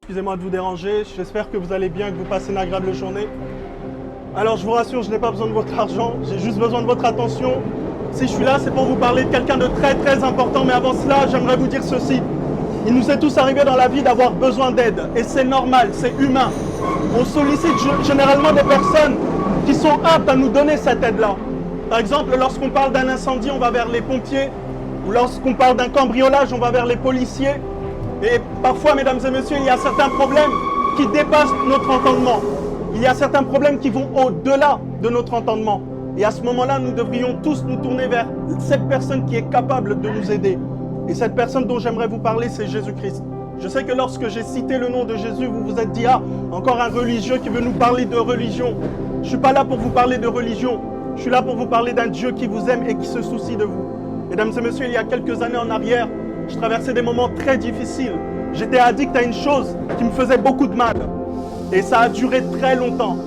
Excusez-moi de vous déranger, j'espère que vous allez bien, que vous passez une agréable journée. Alors je vous rassure, je n'ai pas besoin de votre argent, j'ai juste besoin de votre attention. Si je suis là, c'est pour vous parler de quelqu'un de très important, mais avant cela, j'aimerais vous dire ceci. Il nous est tous arrivé dans la vie d'avoir besoin d'aide, et c'est normal, c'est humain. On sollicite généralement des personnes qui sont aptes à nous donner cette aide-là. Par exemple, lorsqu'on parle d'un incendie, on va vers les pompiers, ou lorsqu'on parle d'un cambriolage, on va vers les policiers. Et parfois, mesdames et messieurs, il y a certains problèmes qui dépassent notre entendement. Il y a certains problèmes qui vont au-delà de notre entendement. Et à ce moment-là, nous devrions tous nous tourner vers cette personne qui est capable de nous aider. Et cette personne dont j'aimerais vous parler, c'est Jésus-Christ. Je sais que lorsque j'ai cité le nom de Jésus, vous vous êtes dit « Ah, encore un religieux qui veut nous parler de religion ». Je ne suis pas là pour vous parler de religion. Je suis là pour vous parler d'un Dieu qui vous aime et qui se soucie de vous. Mesdames et messieurs, il y a quelques années en arrière, je traversais des moments très difficiles. J'étais addict à une chose qui me faisait beaucoup de mal. Et ça a duré très longtemps.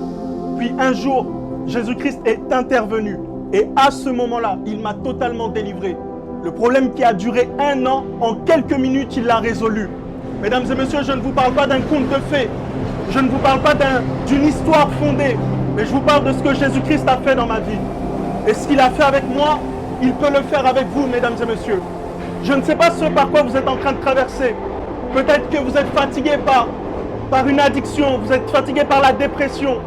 Puis un jour, Jésus-Christ est intervenu. Et à ce moment-là, il m'a totalement délivré. Le problème qui a duré 1 an, en quelques minutes, il l'a résolu. Mesdames et messieurs, je ne vous parle pas d'un conte de fées. Je ne vous parle pas d'une histoire fondée. Mais je vous parle de ce que Jésus-Christ a fait dans ma vie. Et ce qu'il a fait avec moi, il peut le faire avec vous, mesdames et messieurs. Je ne sais pas ce par quoi vous êtes en train de traverser. Peut-être que vous êtes fatigué par une addiction, vous êtes fatigué par la dépression.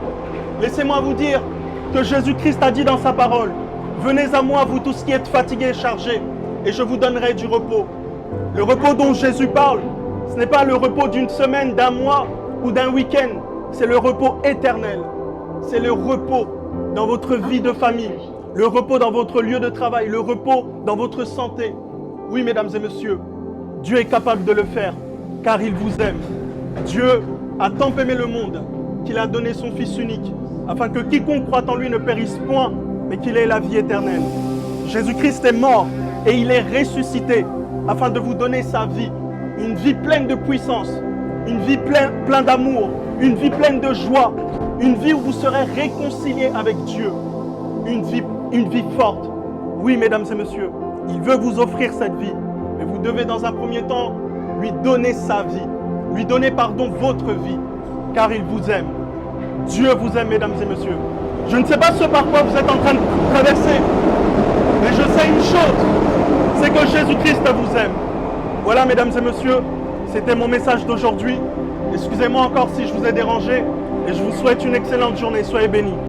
Laissez-moi vous dire que Jésus-Christ a dit dans sa parole, « Venez à moi, vous tous qui êtes fatigués et chargés, et je vous donnerai du repos. » Le repos dont Jésus parle, ce n'est pas le repos d'une semaine, d'un mois ou d'un week-end. C'est le repos éternel. C'est le repos dans votre vie de famille, le repos dans votre lieu de travail, le repos dans votre santé. Oui, mesdames et messieurs, Dieu est capable de le faire, car il vous aime. Dieu a tant aimé le monde qu'il a donné son Fils unique, afin que quiconque croit en lui ne périsse point, mais qu'il ait la vie éternelle. Jésus-Christ est mort et il est ressuscité, afin de vous donner sa vie, une vie pleine de puissance, une vie pleine d'amour, une vie pleine de joie, une vie où vous serez réconciliés avec Dieu, une vie forte. Oui, mesdames et messieurs, il veut vous offrir cette vie, mais vous devez dans un premier temps lui donner sa vie, lui donner votre vie, car il vous aime. Dieu vous aime, mesdames et messieurs. Je ne sais pas ce par quoi vous êtes en train de traverser, mais je sais une chose, c'est que Jésus-Christ vous aime. Voilà, mesdames et messieurs, c'était mon message d'aujourd'hui. Excusez-moi encore si je vous ai dérangé, et je vous souhaite une excellente journée. Soyez bénis.